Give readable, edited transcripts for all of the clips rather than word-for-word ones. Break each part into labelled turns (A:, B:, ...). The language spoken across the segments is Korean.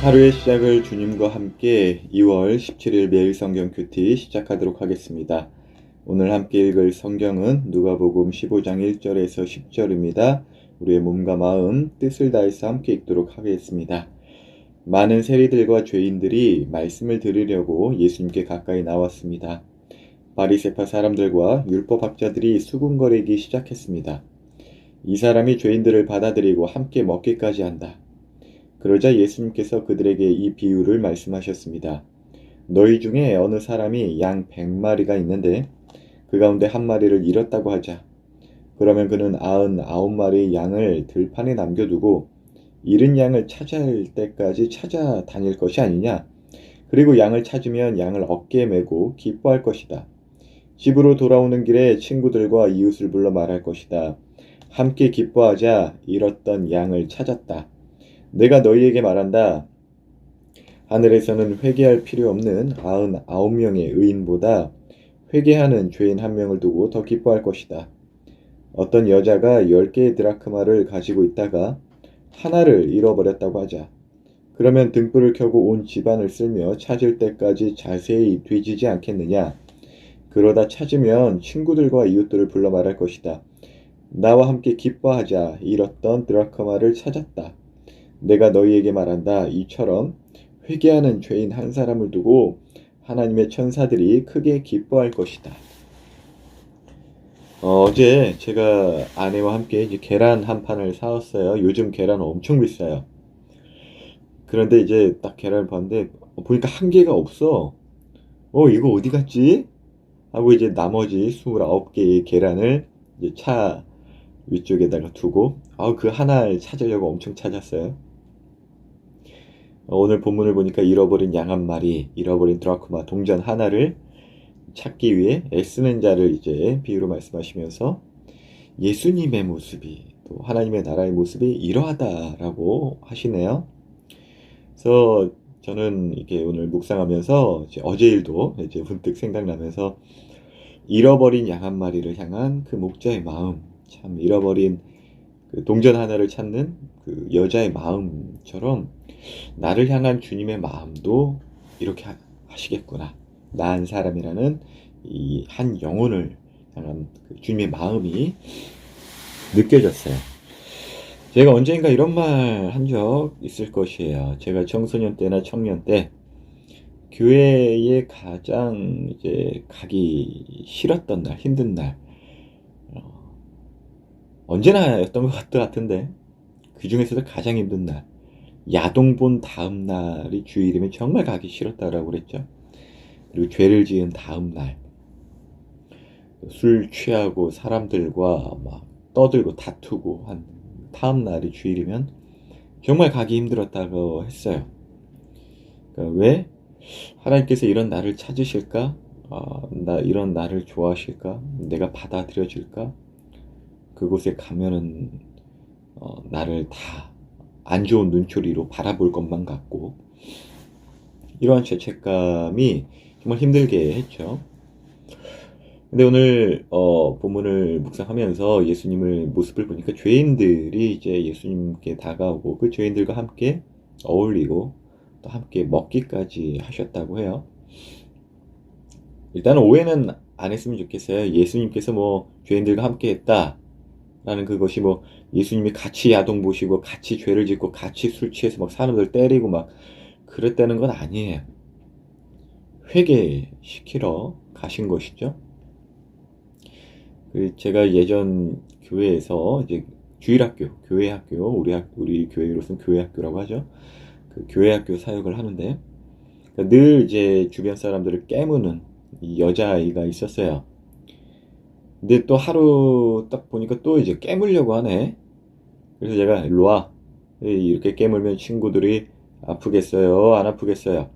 A: 하루의 시작을 주님과 함께 2월 17일 매일 성경 큐티 시작하도록 하겠습니다. 오늘 함께 읽을 성경은 누가복음 15장 1절에서 10절입니다. 우리의 몸과 마음, 뜻을 다해서 함께 읽도록 하겠습니다. 많은 세리들과 죄인들이 말씀을 들으려고 예수님께 가까이 나왔습니다. 바리새파 사람들과 율법학자들이 수군거리기 시작했습니다. 이 사람이 죄인들을 받아들이고 함께 먹기까지 한다. 그러자 예수님께서 그들에게 이 비유를 말씀하셨습니다. 너희 중에 어느 사람이 양 100마리가 있는데 그 가운데 한 마리를 잃었다고 하자. 그러면 그는 99마리의 양을 들판에 남겨두고 잃은 양을 찾을 때까지 찾아다닐 것이 아니냐. 그리고 양을 찾으면 양을 어깨에 메고 기뻐할 것이다. 집으로 돌아오는 길에 친구들과 이웃을 불러 말할 것이다. 함께 기뻐하자. 잃었던 양을 찾았다. 내가 너희에게 말한다. 하늘에서는 회개할 필요 없는 99명의 의인보다 회개하는 죄인 한 명을 두고 더 기뻐할 것이다. 어떤 여자가 10개의 드라크마를 가지고 있다가 하나를 잃어버렸다고 하자. 그러면 등불을 켜고 온 집안을 쓸며 찾을 때까지 자세히 뒤지지 않겠느냐. 그러다 찾으면 친구들과 이웃들을 불러 말할 것이다. 나와 함께 기뻐하자. 잃었던 드라크마를 찾았다. 내가 너희에게 말한다. 이처럼 회개하는 죄인 한 사람을 두고 하나님의 천사들이 크게 기뻐할 것이다. 어제 제가 아내와 함께 이제 계란 한 판을 사왔어요. 요즘 계란 엄청 비싸요. 그런데 이제 딱 계란을 봤는데 보니까 한 개가 없어. 이거 어디 갔지? 하고 이제 나머지 29개의 계란을 이제 차 위쪽에다가 두고 그 하나를 찾으려고 엄청 찾았어요. 오늘 본문을 보니까 잃어버린 양 한 마리, 잃어버린 드라크마 동전 하나를 찾기 위해 애쓰는 자를 이제 비유로 말씀하시면서 예수님의 모습이, 또 하나님의 나라의 모습이 이러하다라고 하시네요. 그래서 저는 이게 오늘 묵상하면서 어제 일도 이제 문득 생각나면서 잃어버린 양 한 마리를 향한 그 목자의 마음, 참 잃어버린 그 동전 하나를 찾는 그 여자의 마음처럼 나를 향한 주님의 마음도 이렇게 하시겠구나. 나 한 사람이라는 이 한 영혼을 향한 그 주님의 마음이 느껴졌어요. 제가 언젠가 이런 말 한 적 있을 것이에요. 제가 청소년 때나 청년 때 교회에 가장 이제 가기 싫었던 날, 힘든 날, 언제나였던 것 같은데 그 중에서도 가장 힘든 날, 야동 본 다음 날이 주일이면 정말 가기 싫었다라고 그랬죠. 그리고 죄를 지은 다음 날, 술 취하고 사람들과 막 떠들고 다투고 한 다음 날이 주일이면 정말 가기 힘들었다고 했어요. 그러니까 왜 하나님께서 이런 나를 찾으실까? 나 이런 나를 좋아하실까? 내가 받아들여질까? 그곳에 가면은 나를 다 안 좋은 눈초리로 바라볼 것만 같고, 이러한 죄책감이 정말 힘들게 했죠. 근데 오늘 본문을 묵상하면서 예수님을 모습을 보니까 죄인들이 이제 예수님께 다가오고 그 죄인들과 함께 어울리고 또 함께 먹기까지 하셨다고 해요. 일단은 오해는 안 했으면 좋겠어요. 예수님께서 뭐 죄인들과 함께 했다라는 그것이 뭐 예수님이 같이 야동 보시고 같이 죄를 짓고 같이 술 취해서 막 사람들 때리고 막 그랬다는 건 아니에요. 회개시키러 가신 것이죠. 제가 예전 교회에서 이제 주일학교, 교회학교, 우리 교회로서는 교회학교라고 하죠. 그 교회학교 사역을 하는데 늘 이제 주변 사람들을 깨무는 이 여자아이가 있었어요. 근데 또 하루 딱 보니까 또 이제 깨물려고 하네. 그래서 제가 일로 와. 이렇게 깨물면 친구들이 아프겠어요? 안 아프겠어요?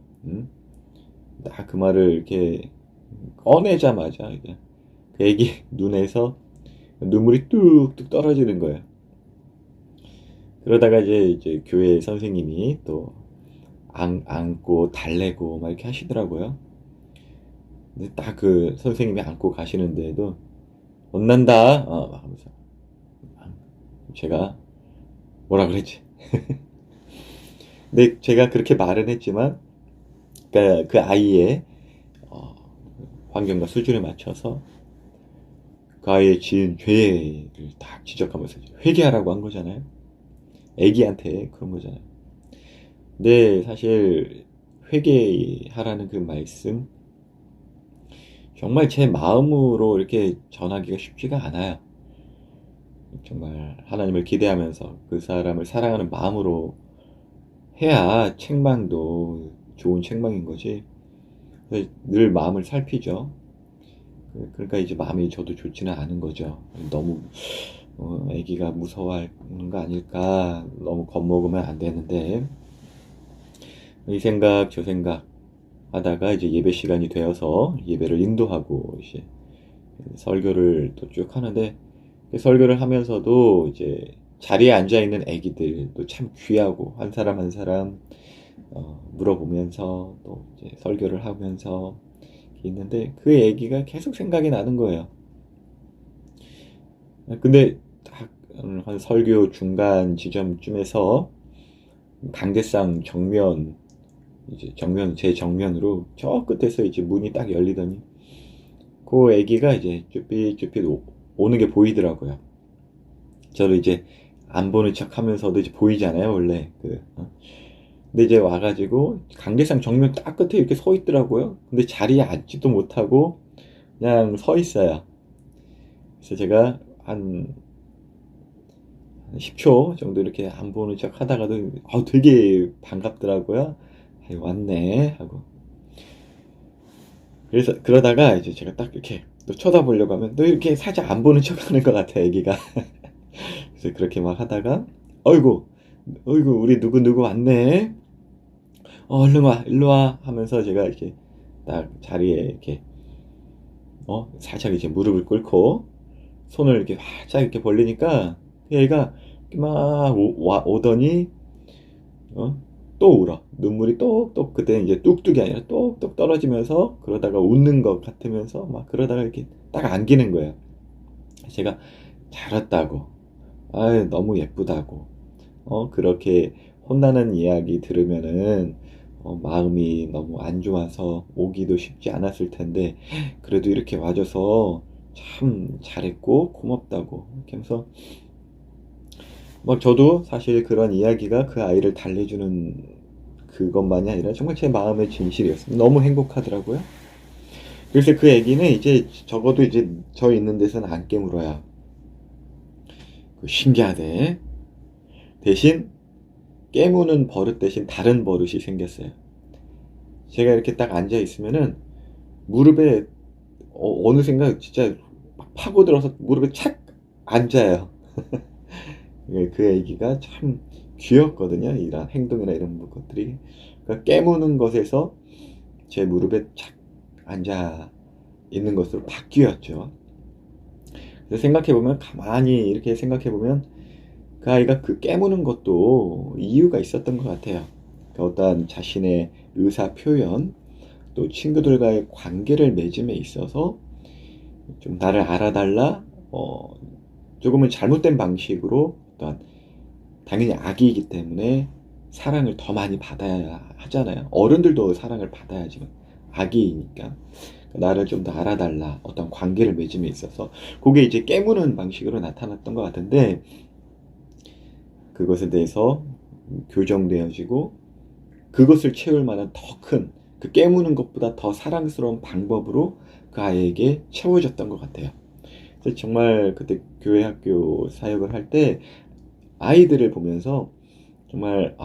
A: 딱 그 말을 이렇게 꺼내자마자 그 애기 눈에서 눈물이 뚝뚝 떨어지는 거예요. 그러다가 이제 교회 선생님이 또 안고 달래고 막 이렇게 하시더라고요. 근데 딱 그 선생님이 안고 가시는데도 혼난다 막 하면서 제가 뭐라 그랬지? 근데 제가 그렇게 말은 했지만, 그러니까 그 아이의 어, 환경과 수준에 맞춰서 그 아이의 지은 죄를 딱 지적하면서 회개하라고 한 거잖아요. 애기한테 그런 거잖아요. 근데 사실 회개하라는 그 말씀 정말 제 마음으로 이렇게 전하기가 쉽지가 않아요. 정말 하나님을 기대하면서 그 사람을 사랑하는 마음으로 해야 책망도 좋은 책망인 거지. 늘 마음을 살피죠. 그러니까 이제 마음이 저도 좋지는 않은 거죠. 너무 아기가 무서워하는 거 아닐까. 너무 겁먹으면 안 되는데 이 생각 저 생각 하다가 이제 예배 시간이 되어서 예배를 인도하고 이제 설교를 또 쭉 하는데 그 설교를 하면서도 이제 자리에 앉아 있는 아기들도 참 귀하고 한 사람 한 사람 물어보면서 또 이제 설교를 하면서 있는데 그 아기가 계속 생각이 나는 거예요. 근데 한 설교 중간 지점쯤에서 강대상 정면 이제 제 정면으로 저 끝에서 이제 문이 딱 열리더니 그 아기가 이제 쭈삣쭈삣 오는 게 보이더라고요. 저를 이제 안 보는 척 하면서도 이제 보이잖아요, 원래. 근데 이제 와가지고 강대상 정면 딱 끝에 이렇게 서 있더라고요. 근데 자리에 앉지도 못하고 그냥 서 있어요. 그래서 제가 한 10초 정도 이렇게 안 보는 척 하다가도 되게 반갑더라고요. 아이, 왔네 하고. 그래서 그러다가 이제 제가 딱 이렇게 또 쳐다보려고 하면 또 이렇게 살짝 안 보는 척 하는 것 같아, 애기가. 그래서 그렇게 막 하다가 어이구 어이구 우리 누구 왔네. 얼른 와 일로 와 하면서 제가 이렇게 딱 자리에 이렇게 살짝 이제 무릎을 꿇고 손을 이렇게 활짝 이렇게 벌리니까 얘가 막 오더니 어? 또 울어. 눈물이 똑똑 그때 이제 뚝뚝이 아니라 똑똑 떨어지면서 그러다가 웃는 것 같으면서 막 그러다가 이렇게 딱 안기는 거예요. 제가 잘했다고, 아 너무 예쁘다고, 그렇게 혼나는 이야기 들으면은 마음이 너무 안 좋아서 오기도 쉽지 않았을 텐데 그래도 이렇게 와줘서 참 잘했고 고맙다고 이렇게 하면서 막 저도 사실 그런 이야기가 그 아이를 달래주는 그것만이 아니라 정말 제 마음의 진실이었어요. 너무 행복하더라고요. 그래서 그 애기는 이제 적어도 이제 저 있는 데서는 안 깨물어요. 신기하대. 대신 깨무는 버릇 대신 다른 버릇이 생겼어요. 제가 이렇게 딱 앉아 있으면은 무릎에 어느 생각 진짜 막 파고들어서 무릎에 착 앉아요. 그 애기가 참 귀엽거든요. 이런 행동이나 이런 것들이. 그러니까 깨무는 것에서 제 무릎에 착 앉아 있는 것으로 바뀌었죠. 그래서 생각해보면, 가만히 이렇게 생각해보면, 그 아이가 그 깨무는 것도 이유가 있었던 것 같아요. 그러니까 어떠한 자신의 의사 표현, 또 친구들과의 관계를 맺음에 있어서 좀 나를 알아달라, 조금은 잘못된 방식으로 어떠한 당연히 아기이기 때문에 사랑을 더 많이 받아야 하잖아요. 어른들도 사랑을 받아야지만 아기이니까 나를 좀 더 알아달라 어떤 관계를 맺음에 있어서 그게 이제 깨무는 방식으로 나타났던 것 같은데 그것에 대해서 교정되어지고 그것을 채울 만한 더 큰 그 깨무는 것보다 더 사랑스러운 방법으로 그 아이에게 채워졌던 것 같아요. 그래서 정말 그때 교회 학교 사역을 할 때 아이들을 보면서 정말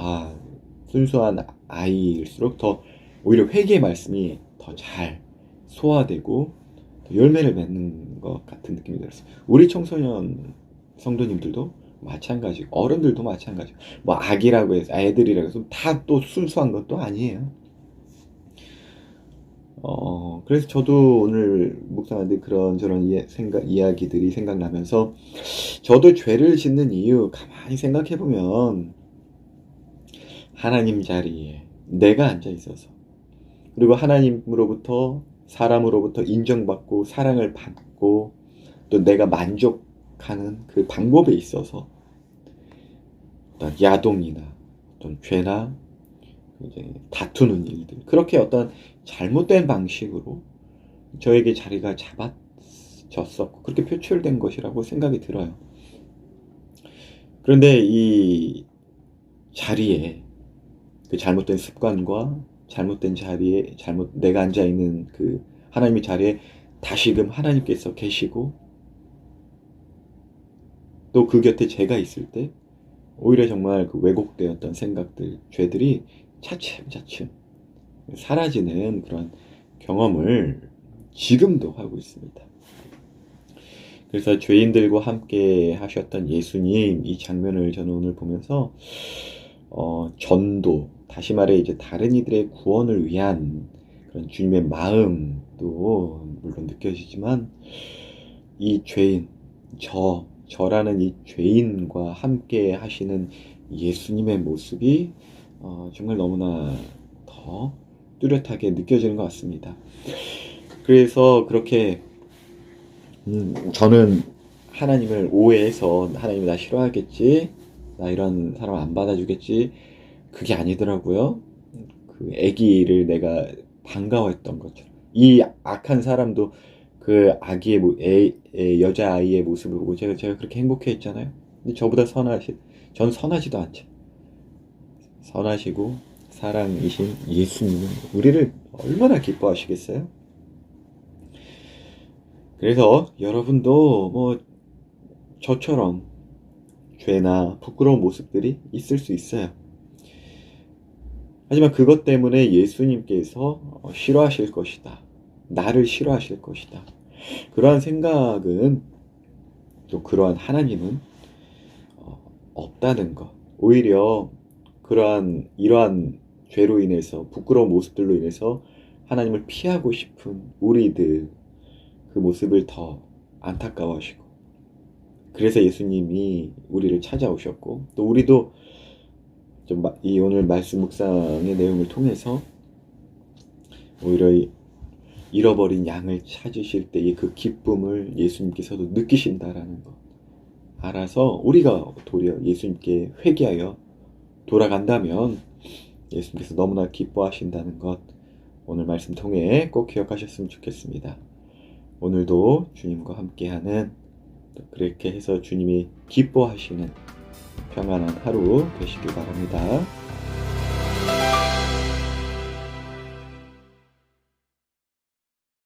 A: 순수한 아이일수록 더 오히려 회개의 말씀이 더 잘 소화되고 더 열매를 맺는 것 같은 느낌이 들었어요. 우리 청소년 성도님들도 마찬가지고 어른들도 마찬가지고 뭐 아기라고 해서 애들이라고 해서 다 또 순수한 것도 아니에요. 그래서 저도 오늘 묵상하는데 그런저런 이야기들이 생각나면서 저도 죄를 짓는 이유 가만히 생각해보면 하나님 자리에 내가 앉아 있어서 그리고 하나님으로부터 사람으로부터 인정받고 사랑을 받고 또 내가 만족하는 그 방법에 있어서 어떤 야동이나 어떤 죄나 이제 다투는 일들, 그렇게 어떤 잘못된 방식으로 저에게 자리가 잡아졌었고 그렇게 표출된 것이라고 생각이 들어요. 그런데 이 자리에 그 잘못된 습관과 잘못된 자리에 내가 앉아 있는 그 하나님의 자리에 다시금 하나님께서 계시고 또 그 곁에 제가 있을 때 오히려 정말 그 왜곡되었던 생각들, 죄들이 차츰차츰 사라지는 그런 경험을 지금도 하고 있습니다. 그래서 죄인들과 함께 하셨던 예수님, 이 장면을 저는 오늘 보면서 전도, 다시 말해 이제 다른 이들의 구원을 위한 그런 주님의 마음도 물론 느껴지지만 이 죄인, 저라는 이 죄인과 함께 하시는 예수님의 모습이 정말 너무나 더 뚜렷하게 느껴지는 것 같습니다. 그래서 그렇게 저는 하나님을 오해해서 하나님이 나 싫어하겠지, 나 이런 사람 안 받아주겠지, 그게 아니더라고요. 그 아기를 내가 반가워했던 것처럼 이 악한 사람도 그 아기의 여자아이의 모습을 보고 제가 그렇게 행복해했잖아요. 근데 저보다 전 선하지도 않죠. 선하시고 사랑이신 예수님은 우리를 얼마나 기뻐하시겠어요? 그래서 여러분도 뭐 저처럼 죄나 부끄러운 모습들이 있을 수 있어요. 하지만 그것 때문에 예수님께서 싫어하실 것이다, 나를 싫어하실 것이다, 그러한 생각은, 또 그러한 하나님은 없다는 것. 오히려 이러한 죄로 인해서, 부끄러운 모습들로 인해서 하나님을 피하고 싶은 우리들, 그 모습을 더 안타까워하시고, 그래서 예수님이 우리를 찾아오셨고, 또 우리도 이 오늘 말씀 묵상의 내용을 통해서 오히려 잃어버린 양을 찾으실 때의 그 기쁨을 예수님께서도 느끼신다라는 것 알아서 우리가 도리어 예수님께 회개하여 돌아간다면 예수님께서 너무나 기뻐하신다는 것, 오늘 말씀 통해 꼭 기억하셨으면 좋겠습니다. 오늘도 주님과 함께하는, 그렇게 해서 주님이 기뻐하시는 평안한 하루 되시길 바랍니다.